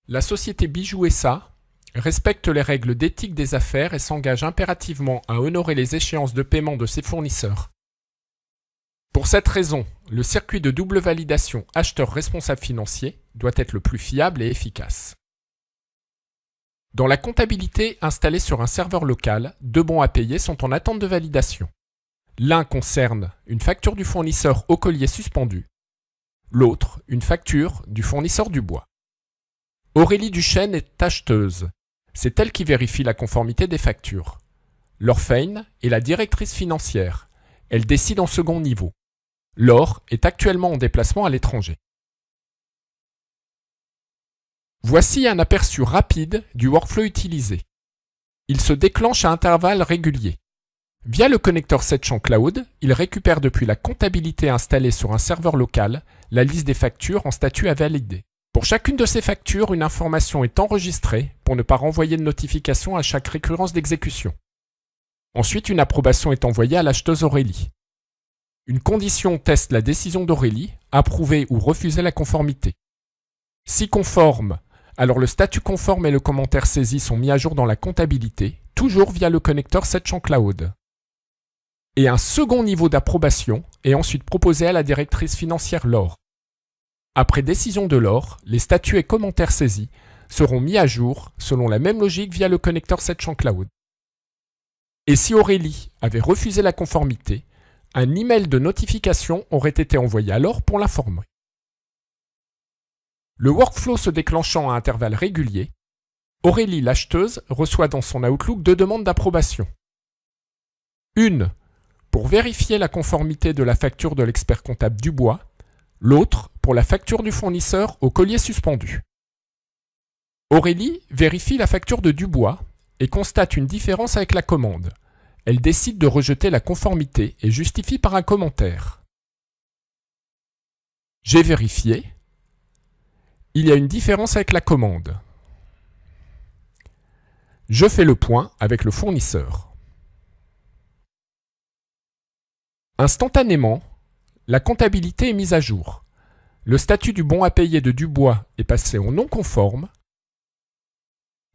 La société Bijou SA respecte les règles d'éthique des affaires et s'engage impérativement à honorer les échéances de paiement de ses fournisseurs. Pour cette raison, le circuit de double validation acheteur responsable financier doit être le plus fiable et efficace. Dans la comptabilité installée sur un serveur local, deux bons à payer sont en attente de validation. L'un concerne une facture du fournisseur au collier suspendu, l'autre une facture du fournisseur du bois. Aurélie Duchesne est acheteuse. C'est elle qui vérifie la conformité des factures. Laure Fein est la directrice financière. Elle décide en second niveau. Laure est actuellement en déplacement à l'étranger. Voici un aperçu rapide du workflow utilisé. Il se déclenche à intervalles réguliers. Via le connecteur 7 champs Cloud, il récupère depuis la comptabilité installée sur un serveur local la liste des factures en statut à valider. Pour chacune de ces factures, une information est enregistrée pour ne pas renvoyer de notification à chaque récurrence d'exécution. Ensuite, une approbation est envoyée à l'acheteuse Aurélie. Une condition teste la décision d'Aurélie, approuver ou refuser la conformité. Si conforme, alors le statut conforme et le commentaire saisi sont mis à jour dans la comptabilité, toujours via le connecteur 7 champs Cloud. Et un second niveau d'approbation est ensuite proposé à la directrice financière Laure. Après décision de Laure, les statuts et commentaires saisis seront mis à jour selon la même logique via le connecteur 7 champs Cloud. Et si Aurélie avait refusé la conformité, un email de notification aurait été envoyé à Laure pour l'informer. Le workflow se déclenchant à intervalles réguliers, Aurélie l'acheteuse reçoit dans son Outlook deux demandes d'approbation. Une pour vérifier la conformité de la facture de l'expert comptable Dubois, l'autre pour la facture du fournisseur au collier suspendu. Aurélie vérifie la facture de Dubois et constate une différence avec la commande. Elle décide de rejeter la conformité et justifie par un commentaire. J'ai vérifié. Il y a une différence avec la commande. Je fais le point avec le fournisseur. Instantanément, la comptabilité est mise à jour. Le statut du bon à payer de Dubois est passé en non conforme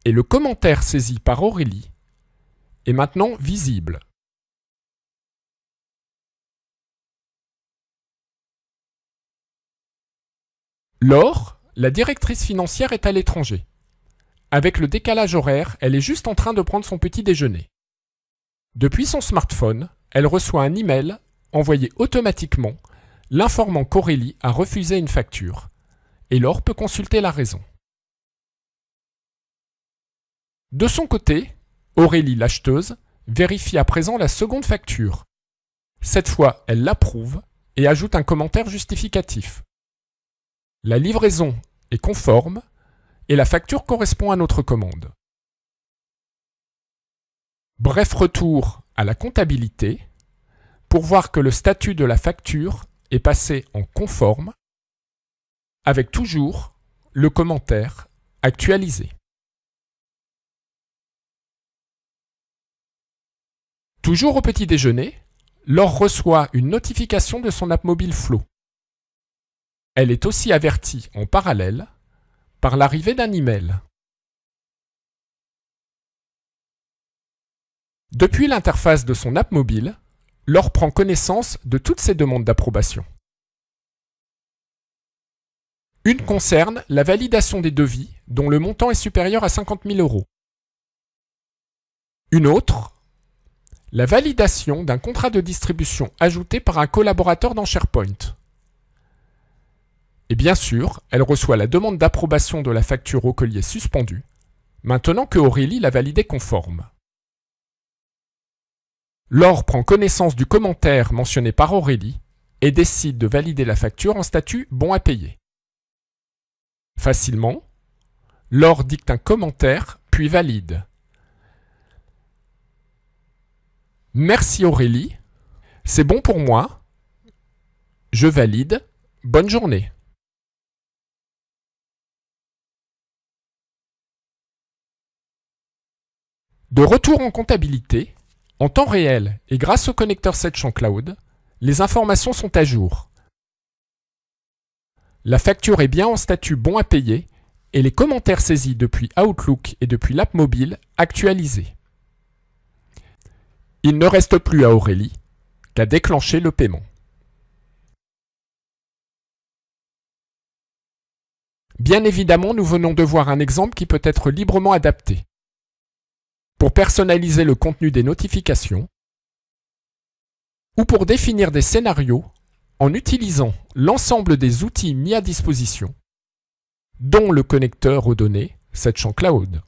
et le commentaire saisi par Aurélie est maintenant visible. Laure, la directrice financière, est à l'étranger. Avec le décalage horaire, elle est juste en train de prendre son petit déjeuner. Depuis son smartphone, elle reçoit un email envoyé automatiquement l'informant qu'Aurélie a refusé une facture, et Laure peut consulter la raison. De son côté, Aurélie, l'acheteuse, vérifie à présent la seconde facture. Cette fois, elle l'approuve et ajoute un commentaire justificatif. La livraison est conforme et la facture correspond à notre commande. Bref retour à la comptabilité pour voir que le statut de la facture est passé en conforme avec toujours le commentaire actualisé. Toujours au petit déjeuner, Laure reçoit une notification de son app mobile Flow. Elle est aussi avertie en parallèle par l'arrivée d'un email. Depuis l'interface de son app mobile, Laure prend connaissance de toutes ses demandes d'approbation. Une concerne la validation des devis dont le montant est supérieur à 50 000 €. Une autre, la validation d'un contrat de distribution ajouté par un collaborateur dans SharePoint. Et bien sûr, elle reçoit la demande d'approbation de la facture au collier suspendu, maintenant que Aurélie l'a validée conforme. Laure prend connaissance du commentaire mentionné par Aurélie et décide de valider la facture en statut bon à payer. Facilement, Laure dicte un commentaire puis valide. Merci Aurélie, c'est bon pour moi. Je valide. Bonne journée. De retour en comptabilité, en temps réel et grâce au connecteur 7 champs Cloud, les informations sont à jour. La facture est bien en statut bon à payer et les commentaires saisis depuis Outlook et depuis l'app mobile actualisés. Il ne reste plus à Aurélie qu'à déclencher le paiement. Bien évidemment, nous venons de voir un exemple qui peut être librement adapté. Pour personnaliser le contenu des notifications ou pour définir des scénarios en utilisant l'ensemble des outils mis à disposition, dont le connecteur aux données SetChamp Cloud.